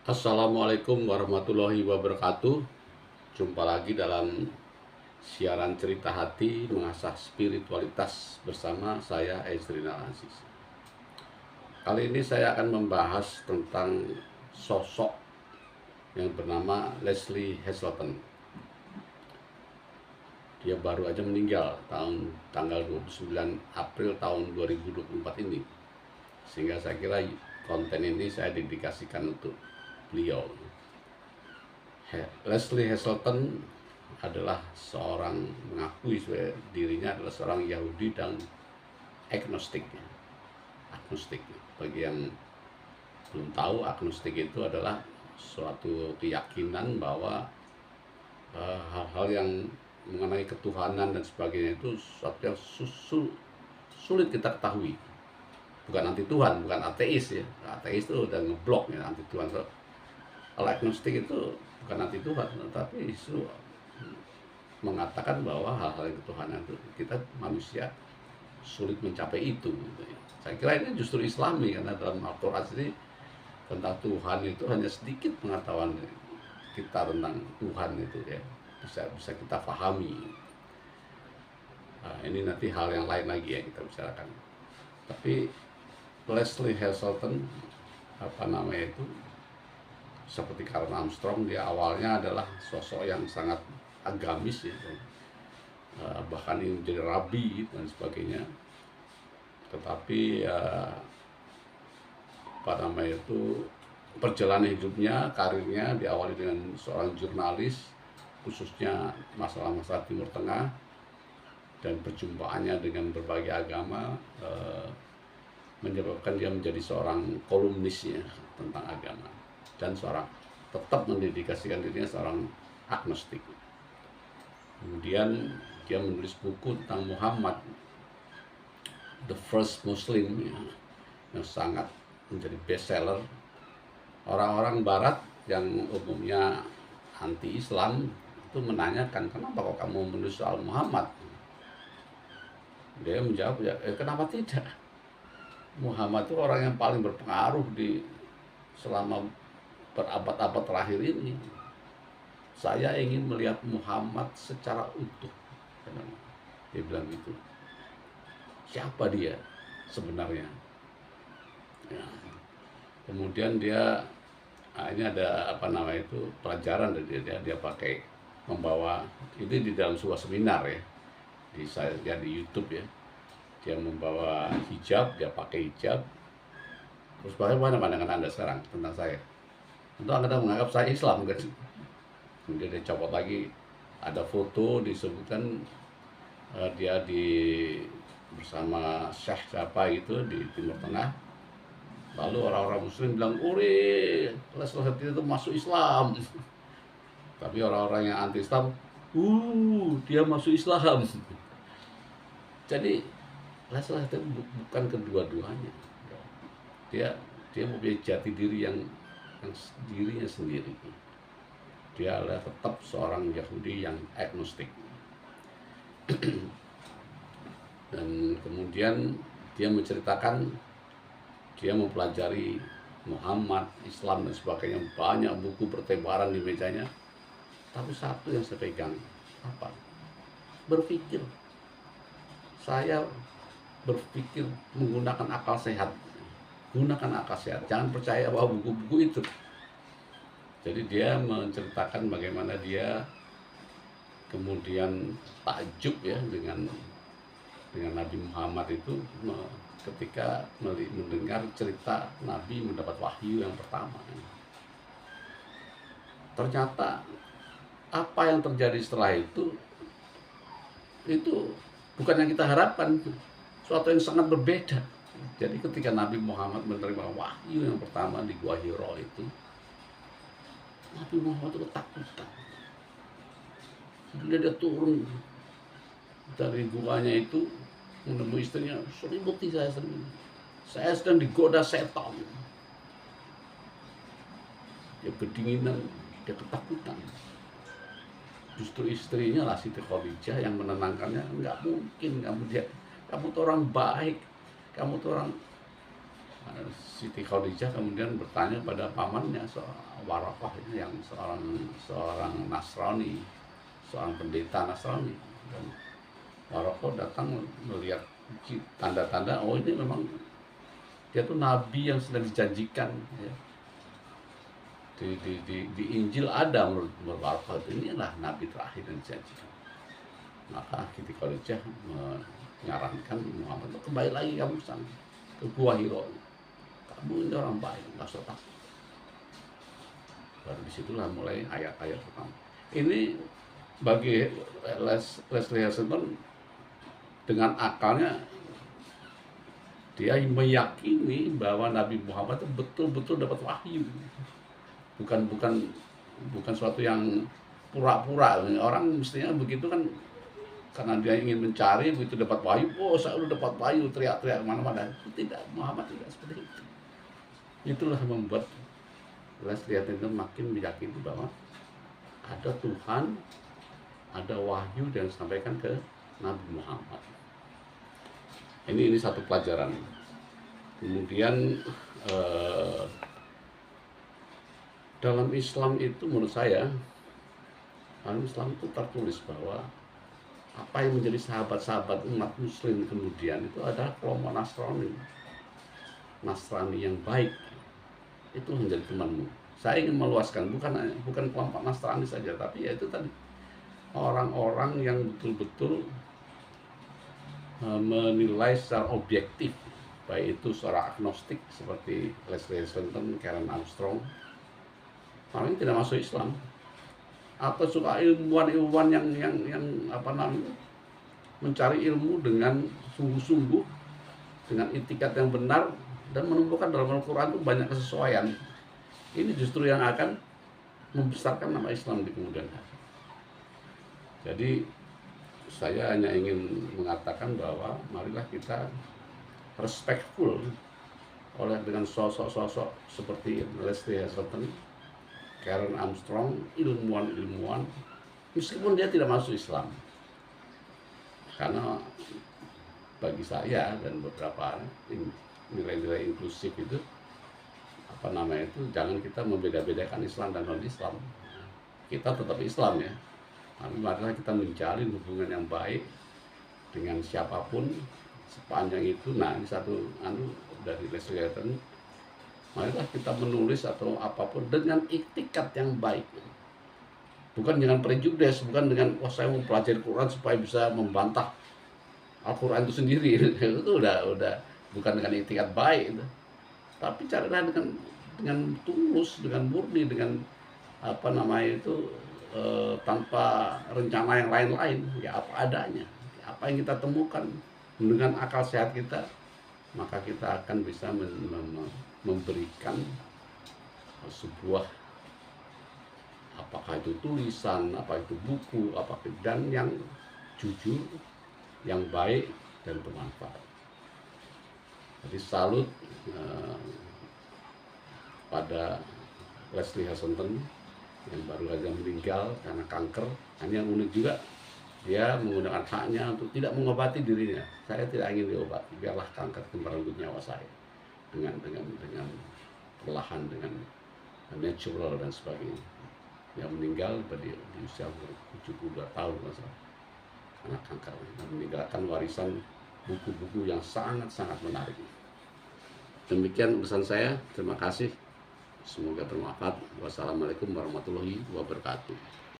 Assalamualaikum warahmatullahi wabarakatuh. Jumpa lagi dalam siaran cerita hati mengasah spiritualitas bersama saya Ezrina Aziz. Kali ini saya akan membahas tentang sosok yang bernama Leslie Hazelton. Dia baru aja meninggal tanggal 29 April tahun 2024 ini. Sehingga saya kira konten ini saya dedikasikan untuk beliau. Leslie Hazelton adalah seorang mengakui dirinya adalah seorang Yahudi dan agnostik. Agnostik. Bagi yang belum tahu, agnostik itu adalah suatu keyakinan bahwa hal-hal yang mengenai ketuhanan dan sebagainya itu sesuatu yang sulit kita ketahui. Bukan anti Tuhan, bukan ateis ya. Ateis itu udah ngeblok ya anti Tuhan. Kalau agnostik itu bukan anti Tuhan, tapi isu mengatakan bahwa hal-hal yang ketuhanan itu kita manusia sulit mencapai itu. Gitu ya. Saya kira ini justru Islami karena dalam Al-Quran ini tentang Tuhan itu hanya sedikit pengetahuan kita tentang Tuhan itu ya bisa kita pahami. Nah, ini nanti hal yang lain lagi yang kita bicarakan. Tapi Leslie Hazelton itu seperti Karl Armstrong, dia awalnya adalah sosok yang sangat agamis ya, bahkan ini menjadi rabi dan sebagainya. Tetapi perjalanan hidupnya, karirnya diawali dengan seorang jurnalis, khususnya masalah-masalah Timur Tengah, dan perjumpaannya dengan berbagai agama menyebabkan dia menjadi seorang kolumnis ya, tentang agama, dan tetap mendedikasikan dirinya seorang agnostik. Kemudian dia menulis buku tentang Muhammad, The First Muslim ya, yang sangat menjadi bestseller. Orang-orang Barat yang umumnya anti Islam itu menanyakan, kenapa kok kamu menulis soal Muhammad? Dia menjawab, ya kenapa tidak? Muhammad itu orang yang paling berpengaruh selama berabad-abad terakhir ini. Saya ingin melihat Muhammad secara utuh. Dia bilang gitu. Siapa dia sebenarnya? Ya. Kemudian ini ada pelajaran dari dia pakai membawa ini di dalam sebuah seminar ya di YouTube ya. Dia membawa hijab, dia pakai hijab. Terus bagaimana pandangan Anda sekarang tentang saya? Tentu Anda menganggap saya Islam kan? Kemudian dia copot lagi, ada foto disebutkan dia bersama Syekh siapa itu di Timur Tengah. Lalu orang-orang Muslim bilang, Leslie itu masuk Islam. Tapi orang-orang yang anti Islam, dia masuk Islam. Jadi Leslie itu bukan kedua-duanya. Dia mempunyai jati diri yang dirinya sendiri. Dia adalah tetap seorang Yahudi yang agnostik. Dan kemudian dia menceritakan dia mempelajari Muhammad, Islam dan sebagainya, banyak buku bertebaran di mejanya. Tapi satu yang saya pegang, apa? Berpikir. Saya berpikir menggunakan akal sehat. Gunakan akal sehat, jangan percaya bahwa buku-buku itu. Jadi dia menceritakan bagaimana dia kemudian takjub ya dengan Nabi Muhammad itu ketika mendengar cerita Nabi mendapat wahyu yang pertama. Ternyata apa yang terjadi setelah itu bukan yang kita harapkan, suatu yang sangat berbeda. Jadi ketika Nabi Muhammad menerima wahyu yang pertama di Gua Hiro itu, Nabi Muhammad itu ketakutan. Dia turun dari guanya itu menemui istrinya, selimuti saya sedang digoda setan. Dia kedinginan, dia ketakutan. Justru istrinya lah Siti Khadijah yang menenangkannya. Enggak mungkin kamu tuh orang baik, kamu tuh orang Siti Khadijah kemudian bertanya pada pamannya Waraqah ini yang seorang Nasrani, seorang pendeta Nasrani. Dan Waraqah datang melihat tanda-tanda, oh ini memang dia tuh nabi yang sedang dijanjikan, ya. Di Injil ada menurut Waraqah inilah nabi terakhir yang dijanjikan. Maka Siti Khadijah menyarankan Muhammad, kembali lagi kamu sana ke Gua Hiro. Kamu ini orang baik, nggak usah takut. Baru disitulah mulai ayat-ayat pertama. Ini bagi Leslie Hazelton dengan akalnya dia meyakini bahwa Nabi Muhammad itu betul-betul dapat wahyu, bukan suatu yang pura-pura. Orang mestinya begitu kan, karena dia ingin mencari, begitu dapat wahyu, oh saya udah dapat wahyu, teriak-teriak kemana-mana. Tidak, Muhammad tidak seperti itu. Itulah membuat Leslie itu makin meyakini bahwa ada Tuhan, ada wahyu yang disampaikan ke Nabi Muhammad. Ini satu pelajaran. Kemudian dalam Islam itu menurut saya, dalam Islam itu tertulis bahwa apa yang menjadi sahabat-sahabat umat Muslim kemudian itu adalah kelompok Nasrani yang baik. Itu menjadi temanmu. Saya ingin meluaskan, bukan kelompok Nasrani saja, tapi ya itu tadi orang-orang yang betul-betul menilai secara objektif, baik itu secara agnostik seperti Leslie Hazelton, Karen Armstrong, orang yang tidak masuk Islam, atau suka ilmuwan yang mencari ilmu dengan sungguh-sungguh, dengan itikat yang benar, dan menemukan dalam Al-Quran itu banyak kesesuaian. Ini justru yang akan membesarkan nama Islam di kemudian hari. Jadi saya hanya ingin mengatakan bahwa marilah kita respectful dengan sosok-sosok seperti Leslie Hazelton, Karen Armstrong, ilmuwan-ilmuwan, meskipun dia tidak masuk Islam. Karena bagi saya dan beberapa nilai-nilai inklusif itu jangan kita membeda-bedakan Islam dan non-Islam. Kita tetap Islam, ya. Tapi marilah kita menjalin hubungan yang baik dengan siapapun sepanjang itu. Nah, ini satu dari Leslie Hazelton. Marilah kita menulis atau apapun dengan itikat yang baik. Bukan dengan prejudis, bukan dengan saya mau pelajari Quran supaya bisa membantah Al-Quran itu sendiri. Itu udah bukan dengan itikat baik itu. Tapi carilah dengan tulus, dengan murni, dengan tanpa rencana yang lain-lain, ya apa adanya, apa yang kita temukan dengan akal sehat kita, maka kita akan bisa memberikan sebuah, apakah itu tulisan, apa itu buku, dan yang jujur, yang baik dan bermanfaat. Jadi salut pada Leslie Hazelton yang baru saja meninggal karena kanker. Ini yang unik juga, dia menggunakan haknya untuk tidak mengobati dirinya. Saya tidak ingin diobati, biarlah kanker itu merenggut nyawa saya dengan perlahan, dengan natural dan sebagainya. Yang meninggal di usia 72 tahun karena kanker, dan meninggalkan warisan buku-buku yang sangat-sangat menarik. Demikian pesan saya, terima kasih. Semoga bermanfaat. Wassalamualaikum warahmatullahi wabarakatuh.